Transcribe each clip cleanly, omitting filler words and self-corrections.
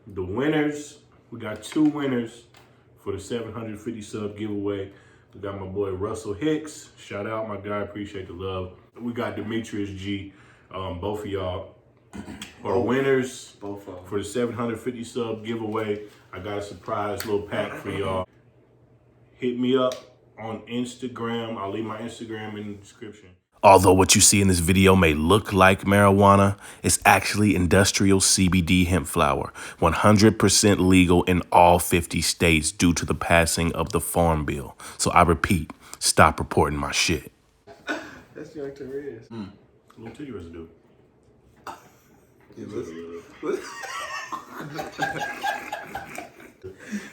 The winners, we got 2 winners for the 750 sub giveaway. We got my boy Russell Hicks. Shout out, my guy. Appreciate the love. We got Demetrius G. Both of y'all are winners for the 750 sub giveaway. I got a surprise little pack for y'all. Hit me up on Instagram. I'll leave my Instagram in the description. Although what you see in this video may look like marijuana, it's actually industrial CBD hemp flower, 100% legal in all 50 states due to the passing of the Farm Bill. So I repeat, stop reporting my shit. That's your Therese. Little titty residue.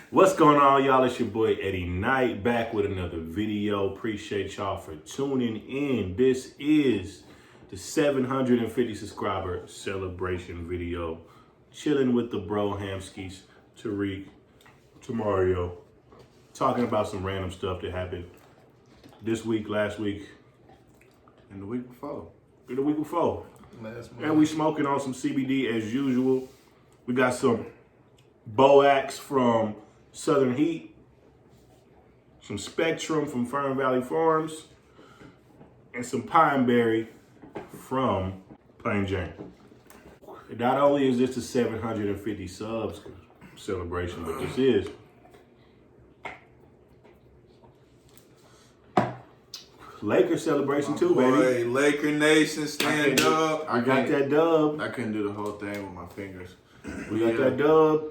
What's going on, y'all? It's your boy Eddie Knight back with another video. Appreciate y'all for tuning in. This is the 750 subscriber celebration video. Chilling with the bro Hamskis, Tariq, Tamario, talking about some random stuff that happened this week, last week, And the week before. and the week before. Last month. And we smoking on some CBD as usual. We got some Boax from Southern Heat, some Spectrum from Fern Valley Farms, and some Pine Berry from Plain Jane. Not only is this the 750 subs celebration, but this is Laker celebration too, baby. Boy, Laker Nation, stand up. I got that dub. I couldn't do the whole thing with my fingers. We got that dub.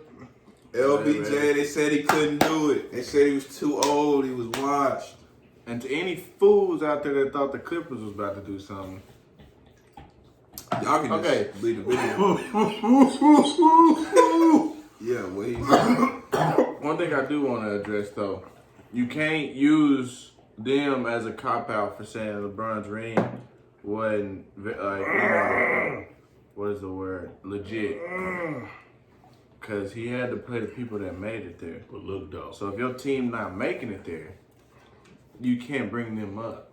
LBJ, they said he couldn't do it. They said he was too old. He was washed. And to any fools out there that thought the Clippers was about to do something, y'all can just leave the video. Yeah, well, one thing I do want to address though, you can't use them as a cop out for saying LeBron's ring wasn't what is the word? Legit. Cause he had to play the people that made it there. But look though. So if your team not making it there, you can't bring them up.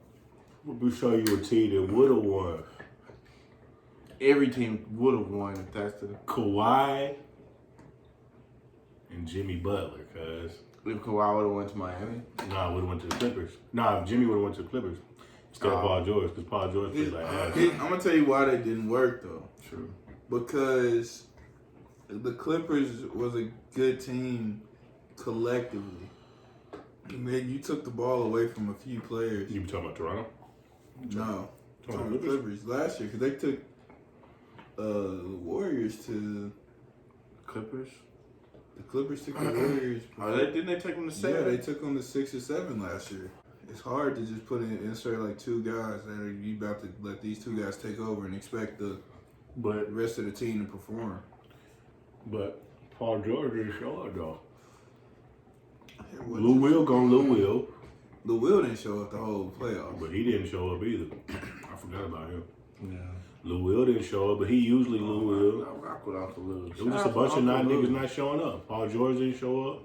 Let me show you a team that would have won. Every team would have won if that's the Kawhi and Jimmy Butler, cuz. if Kawhi would have went to Miami. Nah, would have went to the Clippers. Nah, Jimmy would have went to the Clippers instead of Paul George, because Paul George played like ass. I'm gonna tell you why they didn't work though. True. Because the Clippers was a good team collectively. And then you took the ball away from a few players. You be talking about Toronto? No, Talking talking about the Clippers last year because they took the Warriors to Clippers? the Clippers took the Warriors. Oh, didn't they take them to 7? Yeah, they took them to 6 or 7 last year. It's hard to just insert like 2 guys that are you about to let these 2 guys take over and expect the rest of the team to perform. But Paul George didn't show up though. Yeah, Lou Will gone Lou Will. Lou Will didn't show up the whole playoffs. But he didn't show up either. I forgot about him. Yeah. Lou Will didn't show up, but he usually Lou Will. I rock with Uncle Lou. It was just a bunch of niggas not showing up. Paul George didn't show up.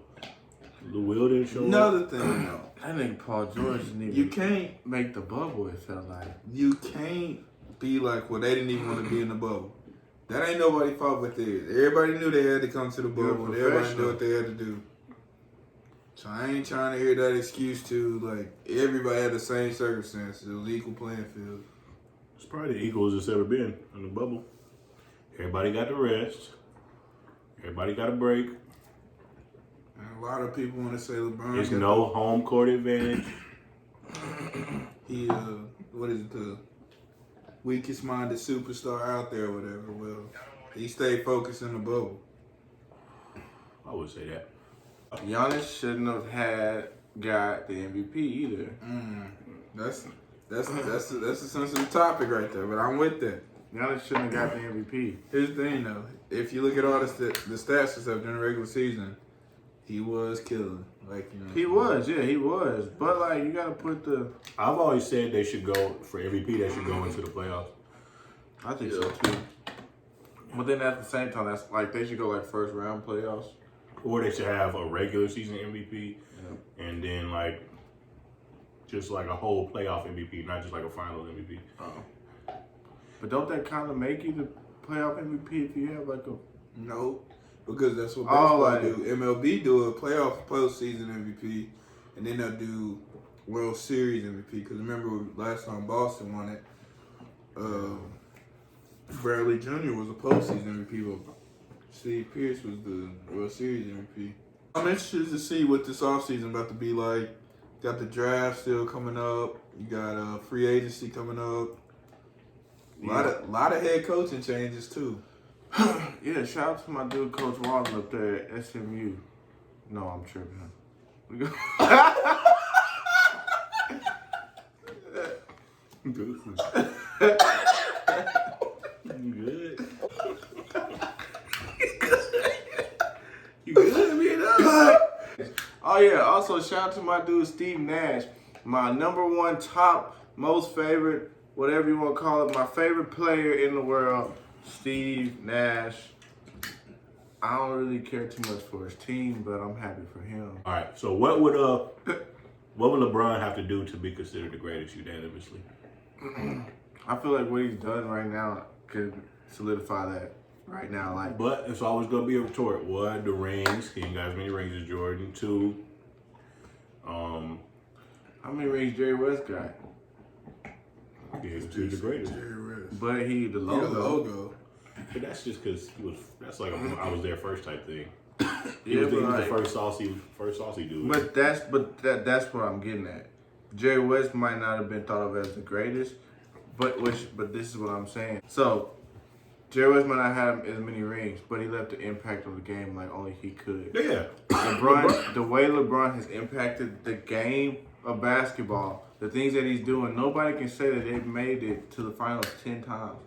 Lou Will didn't show up. Another thing though. That nigga Paul George didn't even You can't make the bubble, it felt like. You can't be like, well, they didn't even want to be in the bubble. That ain't nobody fault but theirs. Everybody knew they had to come to the bubble. And everybody knew what they had to do. So I ain't trying to hear that excuse to, like, everybody had the same circumstances. It was equal playing field. It's probably the equals it's ever been in the bubble. Everybody got the rest. Everybody got a break. And a lot of people want to say LeBron. There's no home court advantage. He, what is it, the weakest minded superstar out there or whatever. Well, he stayed focused in the bubble. I would say that. Giannis shouldn't have got the MVP either. That's a sensitive topic right there, but I'm with that. Giannis shouldn't have got the MVP. Here's the thing though, if you look at all the stats and stuff during the regular season, he was killing. Like, you know, He was. But, like, you got to put the... I've always said they should go, for MVP, they should go into the playoffs. I think so, too. But then at the same time, that's like, they should go, like, first round playoffs. Or they should have a regular season MVP, and then, like, just like a whole playoff MVP, not just like a final MVP. But don't that kind of make you the playoff MVP if you have, like, a... no. Because that's what baseball like, do. MLB do a playoff postseason MVP, and then they'll do World Series MVP. Because remember last time Boston won it, Bradley Jr. was a postseason MVP, but Steve Pierce was the World Series MVP. I'm interested to see what this offseason about to be like. Got the draft still coming up. You got free agency coming up. A lot of head coaching changes too. Yeah, shout out to my dude Coach Walden up there at SMU. No, I'm tripping. Good. You good, man? Oh yeah, also shout out to my dude Steve Nash, my #1 top, most favorite, whatever you want to call it, my favorite player in the world, Steve Nash. I don't really care too much for his team, but I'm happy for him. All right. So what would LeBron have to do to be considered the greatest unanimously? I feel like what he's done right now could solidify that right now. Like, But it's always gonna be a retort. One, the rings. He ain't got as many rings as Jordan. Two, how many rings Jerry West got? yeah, he's the greatest. But he the logo. But that's just because that's like I was there first type thing. He Yeah, was, but the like, first saucy dude. But that's what I'm getting at. Jerry West might not have been thought of as the greatest, but this is what I'm saying. So Jerry West might not have as many rings, but he left the impact on the game like only he could. Yeah. LeBron, the way LeBron has impacted the game of basketball, the things that he's doing, nobody can say that they've made it to the finals 10 times.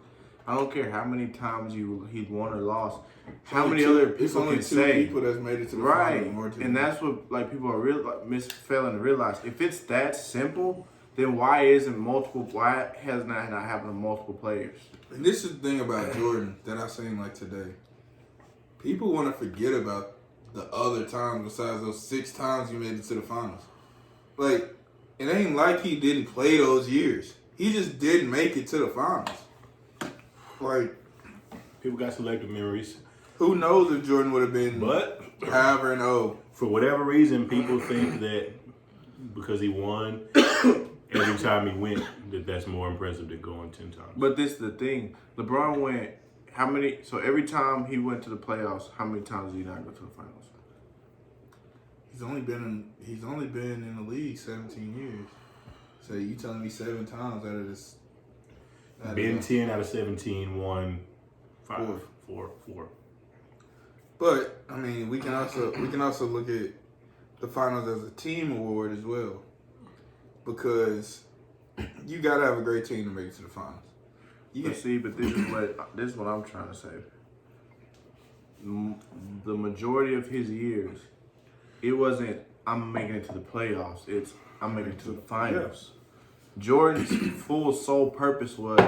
I don't care how many times he's won or lost. How many other people only can two say? people that's made it to the Right, finals. More than and that's what like people are failing to realize. If it's that simple, then why has not happened to multiple players? And this is the thing about Jordan that I seen like today. People want to forget about the other times besides those 6 times you made it to the finals. Like, it ain't like he didn't play those years. He just didn't make it to the finals. Like, People got selective memories. who knows if Jordan would have been But however and for whatever reason, people think that because he won every time he went, that's more impressive than going 10 times. But this is the thing. LeBron went how many? So every time he went to the playoffs, how many times did he not go to the finals? He's only been in the league 17 years. So you telling me 7 times out of this? Been 10 out of 17, won 5, 4. But I mean, we can also look at the finals as a team award as well, because you gotta have a great team to make it to the finals. But this is what I'm trying to say. The majority of his years, it wasn't I'm making it to the playoffs. It's I'm making it to the finals. Jordan's full sole purpose was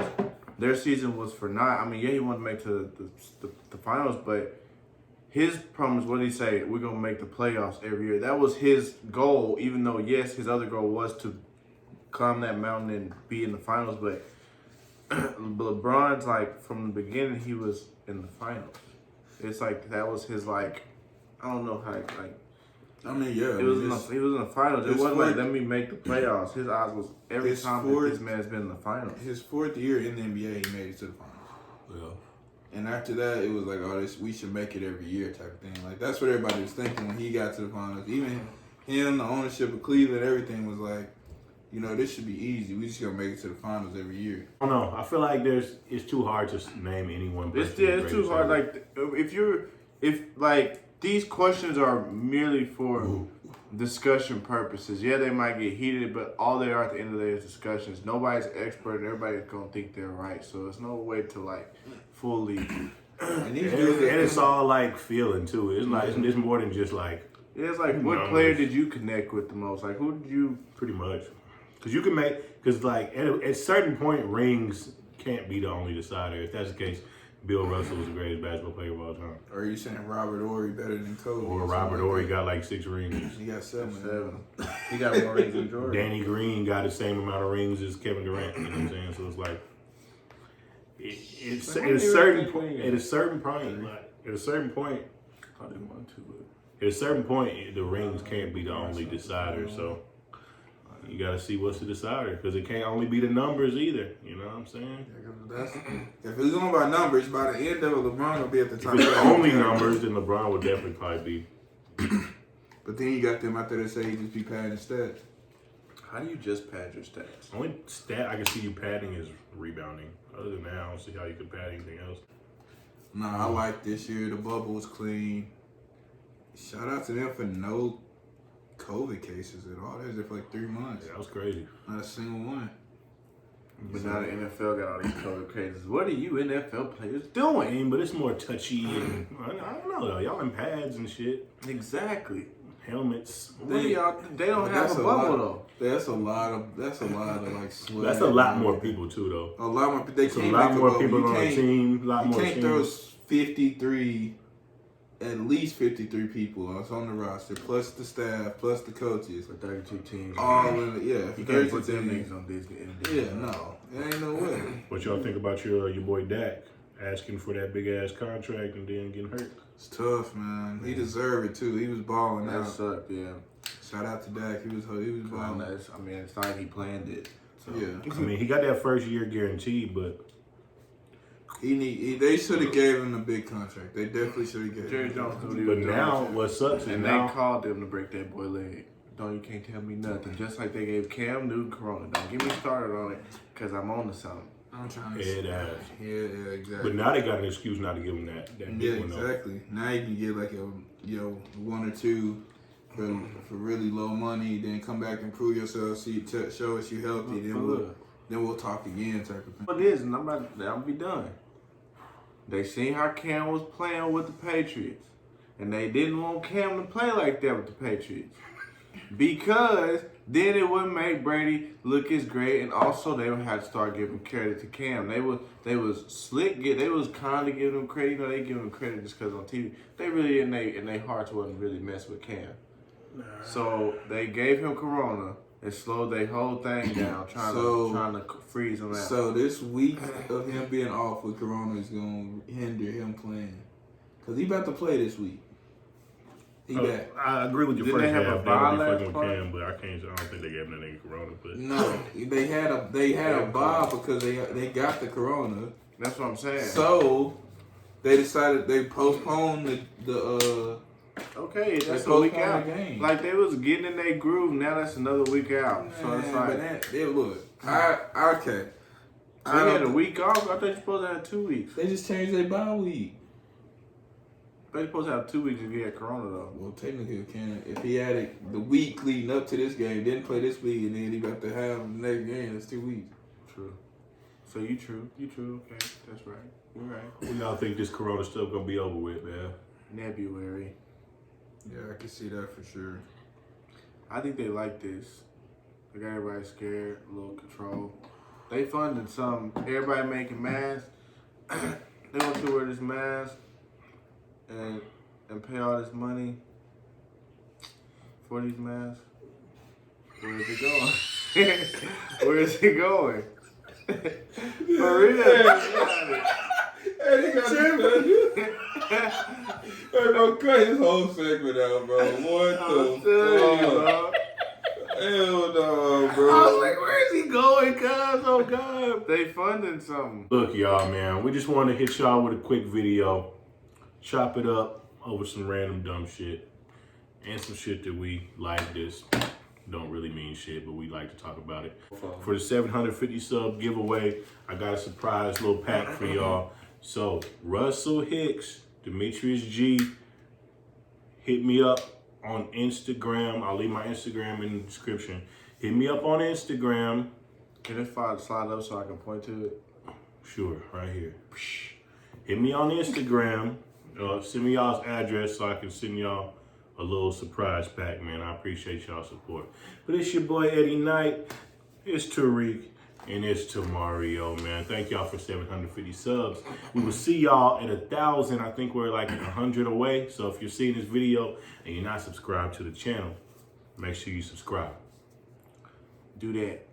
their season was for not. I mean, yeah, he wanted to make to the finals, but his promise, what did he say? We're gonna make the playoffs every year. That was his goal. Even though yes, his other goal was to climb that mountain and be in the finals, but LeBron's like from the beginning he was in the finals. It's like that was his like I don't know how like. I mean, yeah. He was in the finals. It wasn't like let me make the playoffs. His eyes was every time that this man's been in the finals. His 4th year in the NBA, he made it to the finals. Yeah. And after that, it was like, oh, we should make it every year type of thing. Like that's what everybody was thinking when he got to the finals. Even him, the ownership of Cleveland, everything was like, you know, this should be easy. We just gonna make it to the finals every year. I don't know. I feel like it's too hard to name any one person. It's too hard. Like if these questions are merely for discussion purposes. Yeah, they might get heated, but all they are at the end of the day is discussions. Nobody's expert, and everybody's gonna think they're right. So there's no way to like fully. And it's all like feeling too. It's like it's more than just like. Yeah, it's like what player did you connect with the most? Like who did you? Pretty much, because like at certain point rings can't be the only decider. If that's the case, Bill Russell was the greatest basketball player of all time. Or are you saying Robert Horry better than Kobe? Or Robert Horry got like 6 rings. He got 7. He got more rings than Jordan. Danny Green got the same amount of rings as Kevin Durant. You know what I'm saying? So it's like at a certain point, probably want to. At a certain point, the rings can't be the only decider. So you got to see what's the decider, because it can't only be the numbers either. You know what I'm saying? If it's going by numbers, by the end of it, LeBron will be at the top. If it's only numbers, then LeBron would definitely probably be. But then you got them out there that say he just be padding stats. How do you just pad your stats? Only stat I can see you padding is rebounding. Other than that, I don't see how you could pad anything else. Nah, I like this year. The bubble was clean. Shout out to them for no COVID cases at all. They was there for like 3 months. Yeah, that was crazy. Not a single one. But now the NFL got all these COVID cases. What are you NFL players I doing? mean, but it's more touchy. And, I don't know though. Y'all in pads and shit, Exactly. helmets. What are y'all? They don't But have that's a a bubble lot. though. That's a lot of like swag. That's a lot more people too, though. A lot more. They It's a can't lot make more bubble. people You on the can't- team. A lot You more can't throw teams. 53, at least 53 people on the roster, plus the staff, plus the coaches. For 32 teams. All in it, yeah. You for can't put 32 them teams. niggas on Disney. Yeah, no. There ain't no way. What y'all think about your boy Dak asking for that big ass contract and then getting hurt? It's tough, man. He deserved it too. He was balling That out. sucked, yeah. Shout out to Dak. He was balling. I mean, it's not like he planned it. So. Yeah. I mean, he got that first year guaranteed, but They should have gave him a big contract. They definitely should have given Jerry him. Jones knew but now what sucks is and now they called them to break that boy leg. Don't, you can't tell me nothing. Just like they gave Cam Newton Corona. Don't get me started on it, because I'm on to something. I'm trying to it has. Yeah, exactly. But now they got an excuse not to give him that Yeah, big one though. exactly. Now you can get like one or two for really low money, then come back and prove yourself, show us you healthy, then we'll talk again type of thing. What it is, and I'll be done. They seen how Cam was playing with the Patriots, and they didn't want Cam to play like that with the Patriots, because then it wouldn't make Brady look as great, and also they would have to start giving credit to Cam. They was slick. They was kind of giving him credit. You know, they give him credit just because on TV. They really in their hearts wasn't really messing with Cam. So they gave him Corona and slowed their whole thing down, trying to freeze him out. So this week of him being off with Corona is going to hinder him playing, because he about to play this week. He back. I agree with your Didn't first they have half. a They bye would be last fucking with part? Cam, but I don't think they gave him that nigga Corona. But No, they had a bye because they got the Corona. That's what I'm saying. So they decided they postponed the Okay, that's They a week postponed out. the game. Like they was getting in their groove. Now that's another week out. So it's like okay. they had a week off. I thought you supposed to have 2 weeks. They just changed their bye week. They supposed to have 2 weeks to get Corona though. Well, technically, it can. If he had it the week leading up to this game, didn't play this week, and then he got to have the next game, that's 2 weeks. True. So you true. Okay, that's right. You're right. we now think this Corona stuff gonna be over with, man. February. Yeah, I can see that for sure. I think they like this. They got everybody scared, a little control. They funded some. Everybody making masks. They want you to wear this mask and pay all this money for these masks. Where is it going? Where is it going? For real. Hey, bro, cut his whole segment out, bro. What the fuck? Hell no, bro. I was like, where is he going, cuz? Oh, God. They funding something. Look, y'all, man, we just want to hit y'all with a quick video, chop it up over some random dumb shit, and some shit that we like this don't really mean shit, but we like to talk about it. For the 750 sub giveaway, I got a surprise little pack for y'all. So, Russell Hicks, Demetrius G, hit me up on Instagram. I'll leave my Instagram in the description. Hit me up on Instagram. Can this file slide up so I can point to it? Sure, right here. Hit me on Instagram. Send me y'all's address so I can send y'all a little surprise pack, man. I appreciate y'all's support. But it's your boy Eddie Knight. It's Tariq. And it's Mario, man. Thank y'all for 750 subs. We will see y'all at 1,000. I think we're like 100 away. So if you're seeing this video and you're not subscribed to the channel, make sure you subscribe. Do that.